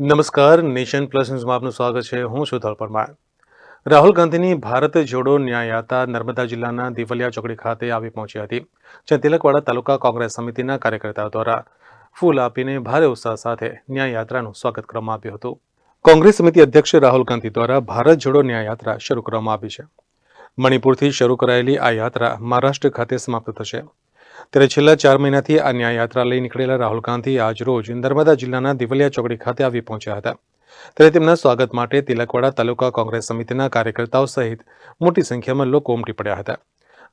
નમસ્કાર, nation plus ન્યૂઝમાં આપનું સ્વાગત છે. હું છું ધવલ પરમાર. રાહુલ ગાંધીની ભારત જોડો ન્યાય યાત્રા નર્મદા જિલ્લાના દિવલિયા ચોકડી ખાતે આવી પહોંચી હતી, જ્યાં તિલકવાડા તાલુકા કોંગ્રેસ સમિતિના કાર્યકર્તાઓ દ્વારા ફૂલ આપીને ભારે ઉત્સાહ સાથે ન્યાય યાત્રાનું સ્વાગત કરવામાં આવ્યું હતું. કોંગ્રેસ સમિતિ અધ્યક્ષ રાહુલ ગાંધી દ્વારા ભારત જોડો ન્યાય યાત્રા શરૂ કરવામાં આવી છે. મણિપુરથી શરૂ કરાયેલી આ યાત્રા મહારાષ્ટ્ર ખાતે સમાપ્ત થશે. ત્યારે છેલ્લા 4 મહિનાથી આ ન્યાય યાત્રા લઈ નીકળેલા રાહુલ ગાંધી આજ રોજ નર્મદા જિલ્લાના દિવલિયા ચોકડી ખાતે આવી પહોંચ્યા હતા. ત્યારે તેમના સ્વાગત માટે તિલકવાડા તાલુકા કોંગ્રેસ સમિતિના કાર્યકર્તાઓ સહિત મોટી સંખ્યામાં લોકો ઉમટી પડ્યા હતા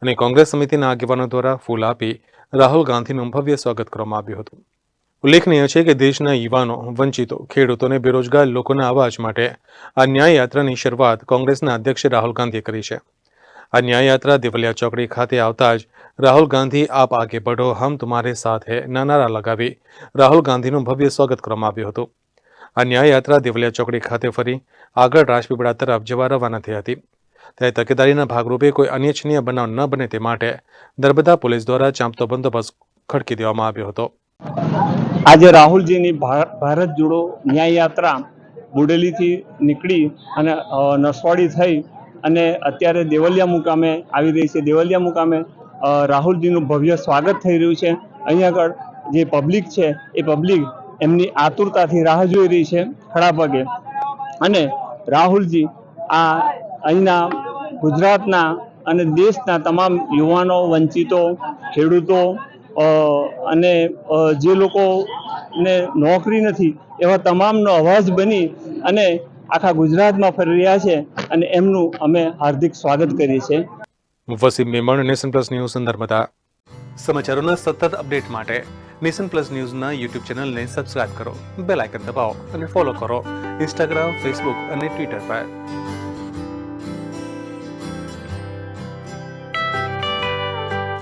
અને કોંગ્રેસ સમિતિના આગેવાનો દ્વારા ફૂલ આપી રાહુલ ગાંધીનું ભવ્ય સ્વાગત કરવામાં આવ્યું હતું. ઉલ્લેખનીય છે કે દેશના યુવાનો, વંચિતો, ખેડૂતો અને બેરોજગાર લોકોના અવાજ માટે આ ન્યાય યાત્રાની શરૂઆત કોંગ્રેસના અધ્યક્ષ રાહુલ ગાંધીએ કરી છે. આ ન્યાય યાત્રા દિવલિયા ચોકડી ખાતે આવતા જ રાહુલ ગાંધી આપ આગે બઢો, હમ તુમ્હારે સાથ હૈ ના નારા લગાવી રાહુલ ગાંધીનું ભવ્ય સ્વાગત કરવામાં આવ્યું હતું. આ ન્યાય યાત્રા દિવલિયા ચોકડી ખાતે ફરી આગળ રાજપીપળા તરફ જવા રવાના થઈ હતી. ત્યારે તકેદારીના ભાગરૂપે કોઈ અનિચ્છનીય બનાવ ન બને તે માટે નર્મદા પોલીસ દ્વારા ચાંપતો બંદોબસ્ત ખડકી દેવામાં આવ્યો હતો. આજે રાહુલજીની ભારત જોડો ન્યાય યાત્રા બોડેલીથી નીકળી અને નસવાડી થઈ અને અત્યારે દેવલિયા મુકામે આવી રહી છે. દેવલિયા મુકામે રાહુલજીનું ભવ્ય સ્વાગત થઈ રહ્યું છે. અહીં આગળ જે પબ્લિક છે એ પબ્લિક એમની આતુરતાથી રાહ જોઈ રહી છે ખડા પગે. અને રાહુલજી આ અહીંના ગુજરાતના અને દેશના તમામ યુવાનો, વંચિતો, ખેડૂતો અને જે લોકોને નોકરી નથી એવા તમામનો અવાજ બની અને આખા ગુજરાતમાં ફરી રહ્યા છે અને એમનું અમે હાર્દિક સ્વાગત કરીએ છીએ. Wasim Memon, nation plus news, Narmada. સમાચારોના સતત અપડેટ માટે નેશન પ્લસ ન્યૂઝના યુટ્યુબ ચેનલને સબસ્ક્રાઇબ કરો, બેલ આઇકન દબાવો અને ફોલો કરો ઇન્સ્ટાગ્રામ, ફેસબુક અને ટ્વિટર પર.